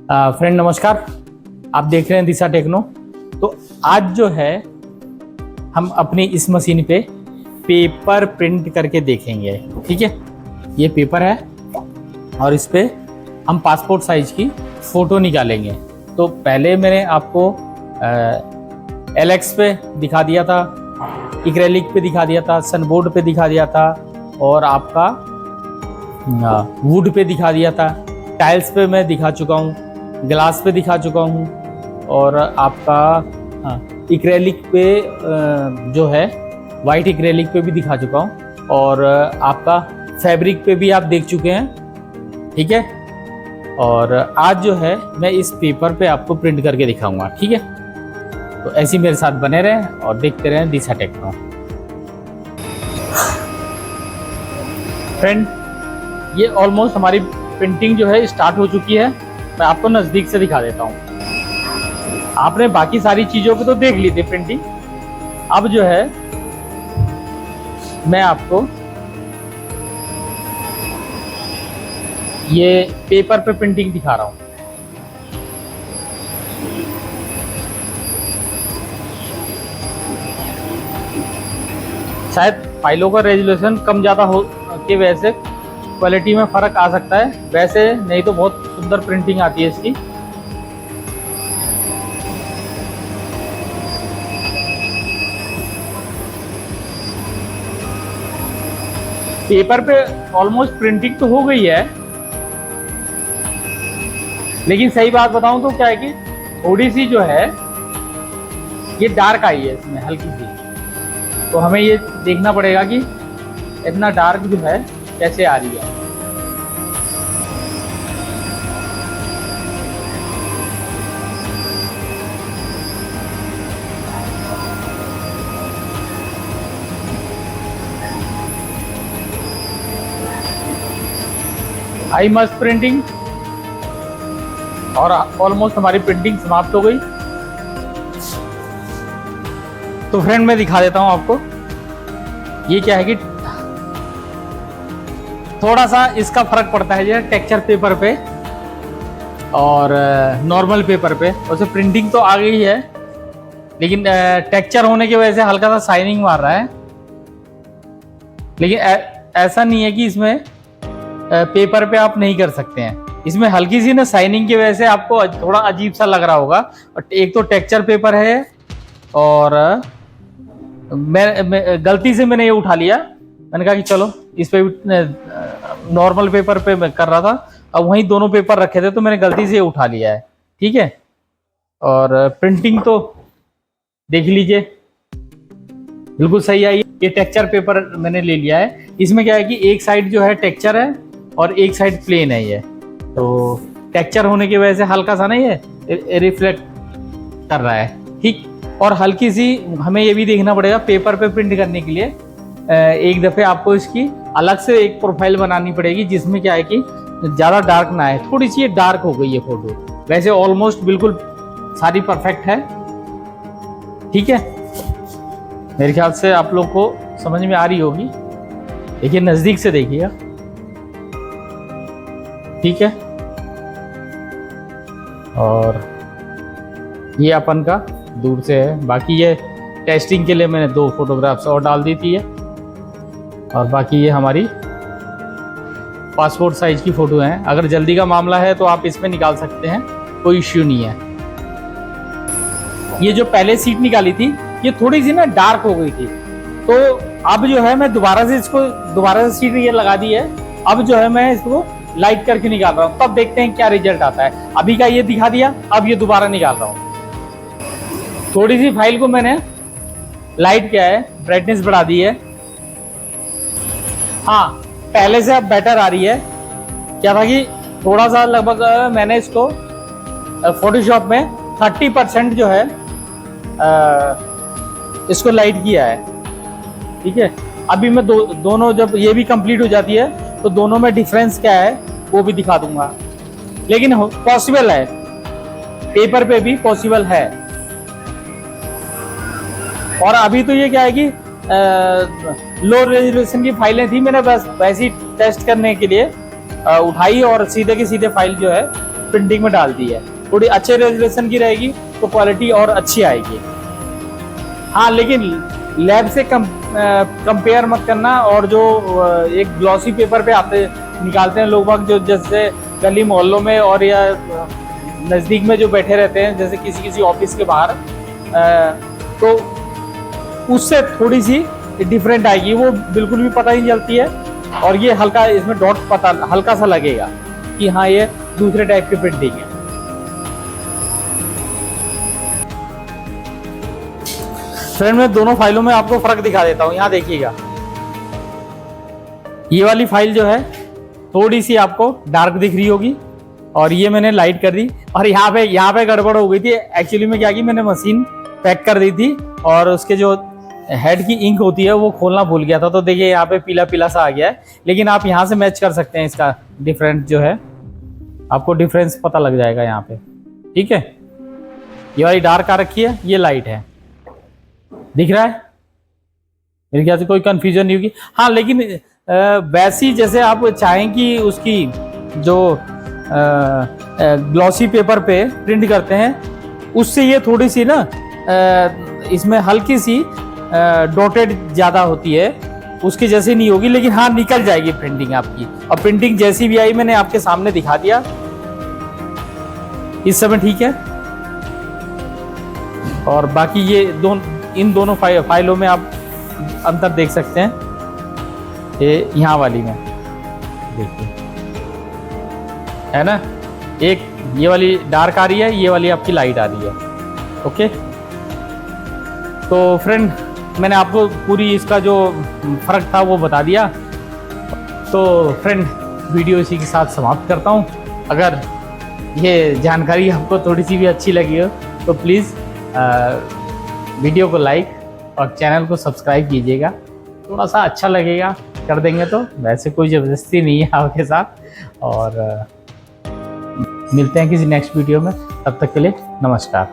Friend नमस्कार, आप देख रहे हैं दिशा टेक्नो। तो आज जो है हम अपनी इस मशीन पे पेपर प्रिंट करके देखेंगे। ठीक है, ये पेपर है और इस पे हम पासपोर्ट साइज की फ़ोटो निकालेंगे। तो पहले मैंने आपको एलेक्स पे दिखा दिया था, एक्रेलिक पे दिखा दिया था, सनबोर्ड पे दिखा दिया था और आपका वुड पे दिखा दिया था। टाइल्स पे मैं दिखा चुका हूँ, ग्लास पे दिखा चुका हूँ और आपका एक्रेलिक पे जो है वाइट एक्रेलिक पे भी दिखा चुका हूँ और आपका फैब्रिक पे भी आप देख चुके हैं। ठीक है, और आज जो है मैं इस पेपर पे आपको प्रिंट करके दिखाऊंगा। ठीक है, तो ऐसे ही मेरे साथ बने रहें और देखते रहें दिशा टेक्नो। फ्रेंड, ये ऑलमोस्ट हमारी प्रिंटिंग जो है स्टार्ट हो चुकी है। मैं आपको नज़दीक से दिखा देता हूँ। आपने बाकी सारी चीज़ों को तो देख ली थी प्रिंटिंग, अब जो है मैं आपको ये पेपर पे प्रिंटिंग दिखा रहा हूँ। शायद फाइलों का रेजोल्यूशन कम ज़्यादा हो के वजह से क्वालिटी में फ़र्क आ सकता है, वैसे नहीं तो बहुत सुंदर प्रिंटिंग आती है इसकी। पेपर पे ऑलमोस्ट प्रिंटिंग तो हो गई है, लेकिन सही बात बताऊं तो क्या है कि थोड़ी सी जो है ये डार्क आई है इसमें, हल्की सी। तो हमें ये देखना पड़ेगा कि इतना डार्क जो है कैसे आ रही है। आई मस्त प्रिंटिंग और ऑलमोस्ट हमारी प्रिंटिंग समाप्त हो गई। तो फ्रेंड मैं दिखा देता हूं आपको, ये क्या है कि थोड़ा सा इसका फर्क पड़ता है जो टेक्सचर पेपर पे और नॉर्मल पेपर पे। वैसे प्रिंटिंग तो आ गई है, लेकिन टेक्सचर होने की वजह से हल्का सा शाइनिंग मार रहा है। लेकिन ऐसा नहीं है कि इसमें पेपर पे आप नहीं कर सकते हैं। इसमें हल्की सी ना शाइनिंग की वजह से आपको थोड़ा अजीब सा लग रहा होगा। एक तो टेक्सचर पेपर है और मैं गलती से मैंने ये उठा लिया। मैंने कहा कि चलो इस पे भी नॉर्मल पेपर पे मैं कर रहा था, अब वहीं दोनों पेपर रखे थे तो मैंने गलती से ये उठा लिया है। ठीक है, और प्रिंटिंग तो देख लीजिए बिल्कुल सही आई। ये टेक्सचर पेपर मैंने ले लिया है। इसमें क्या है कि एक साइड जो है टेक्सचर है और एक साइड प्लेन है। ये तो टेक्सचर होने की वजह से हल्का सा ना ये रिफ्लेक्ट कर रहा है। ठीक, और हल्की सी हमें ये भी देखना पड़ेगा पेपर पे प्रिंट करने के लिए एक दफ़े आपको इसकी अलग से एक प्रोफाइल बनानी पड़ेगी, जिसमें क्या है कि ज़्यादा डार्क ना है। थोड़ी सी ये डार्क हो गई है फोटो, वैसे ऑलमोस्ट बिल्कुल सारी परफेक्ट है। ठीक है, मेरे ख्याल से आप लोग को समझ में आ रही होगी। देखिए नज़दीक से देखिएगा। ठीक है, और ये अपन का दूर से है। बाकी ये टेस्टिंग के लिए मैंने 2 फोटोग्राफ्स और डाल दी थी है, और बाकी ये हमारी पासपोर्ट साइज की फ़ोटो हैं। अगर जल्दी का मामला है तो आप इसमें निकाल सकते हैं, कोई इश्यू नहीं है। ये जो पहले सीट निकाली थी ये थोड़ी सी ना डार्क हो गई थी, तो अब जो है मैं दोबारा से सीट ये लगा दी है। अब जो है मैं इसको लाइट करके निकाल रहा हूँ, तब देखते हैं क्या रिजल्ट आता है। अभी का ये दिखा दिया, अब ये दोबारा निकाल रहा हूँ। थोड़ी सी फाइल को मैंने लाइट किया है, ब्राइटनेस बढ़ा दी है। हाँ, पहले से अब बेटर आ रही है। क्या था कि थोड़ा सा लगभग मैंने इसको फोटोशॉप में 30% जो है इसको लाइट किया है। ठीक है, अभी मैं दोनों जब ये भी कंप्लीट हो जाती है तो दोनों में डिफरेंस क्या है वो भी दिखा दूंगा। लेकिन पॉसिबल है, पेपर पे भी पॉसिबल है। और अभी तो ये क्या है कि लो रेजोल्यूशन की फाइलें थी, मैंने बस वैसे ही टेस्ट करने के लिए उठाई और सीधे की सीधे फाइल जो है प्रिंटिंग में डाल दी है। थोड़ी अच्छे रेजोल्यूशन की रहेगी तो क्वालिटी और अच्छी आएगी। हाँ, लेकिन लैब से कंपेयर मत करना। और जो एक ग्लॉसी पेपर पे आते निकालते हैं लोग बाग, जो जैसे गली मोहल्लों में और या नज़दीक में जो बैठे रहते हैं, जैसे किसी ऑफिस के बाहर, तो उससे थोड़ी सी डिफरेंट आएगी, वो बिल्कुल भी पता नहीं चलती है। और ये हल्का इसमें डॉट पता हल्का सा लगेगा कि हाँ ये दूसरे टाइप की प्रिंटिंग है। फ्रेंड, मैं दोनों फाइलों में आपको फर्क दिखा देता हूँ। यहाँ देखिएगा, ये वाली फाइल जो है थोड़ी सी आपको डार्क दिख रही होगी और ये मैंने लाइट कर दी। और यहाँ पे गड़बड़ हो गई थी। एक्चुअली में क्या की, मैंने मशीन पैक कर दी थी और उसके जो हेड की इंक होती है वो खोलना भूल गया था, तो देखिए यहाँ पे पीला पीला सा आ गया है। लेकिन आप यहाँ से मैच कर सकते हैं, इसका डिफरेंट जो है आपको डिफरेंस पता लग जाएगा यहाँ पे। ठीक है, ये वाली डार्क आ रखी है, ये लाइट है, दिख रहा है? मेरे ख्याल से कोई कंफ्यूजन नहीं होगी। हाँ, लेकिन वैसी जैसे आप चाहें कि उसकी जो ग्लॉसी पेपर पे प्रिंट करते हैं, उससे ये थोड़ी सी ना इसमें हल्की सी डॉटेड ज़्यादा होती है, उसकी जैसी नहीं होगी। लेकिन हाँ, निकल जाएगी प्रिंटिंग आपकी। और प्रिंटिंग जैसी भी आई मैंने आपके सामने दिखा दिया, इस समय ठीक है। और बाकी ये इन दोनों फाइलों में आप अंतर देख सकते हैं। ये यहाँ वाली में देखिए, है ना, एक ये वाली डार्क आ रही है, ये वाली आपकी लाइट आ रही है। ओके, तो फ्रेंड, मैंने आपको पूरी इसका जो फर्क था वो बता दिया। तो फ्रेंड, वीडियो इसी के साथ समाप्त करता हूँ। अगर ये जानकारी आपको थोड़ी सी भी अच्छी लगी हो तो प्लीज़ वीडियो को लाइक और चैनल को सब्सक्राइब कीजिएगा। थोड़ा सा अच्छा लगेगा, कर देंगे तो, वैसे कोई ज़बरदस्ती नहीं है आपके साथ। और मिलते हैं किसी नेक्स्ट वीडियो में, तब तक के लिए नमस्कार।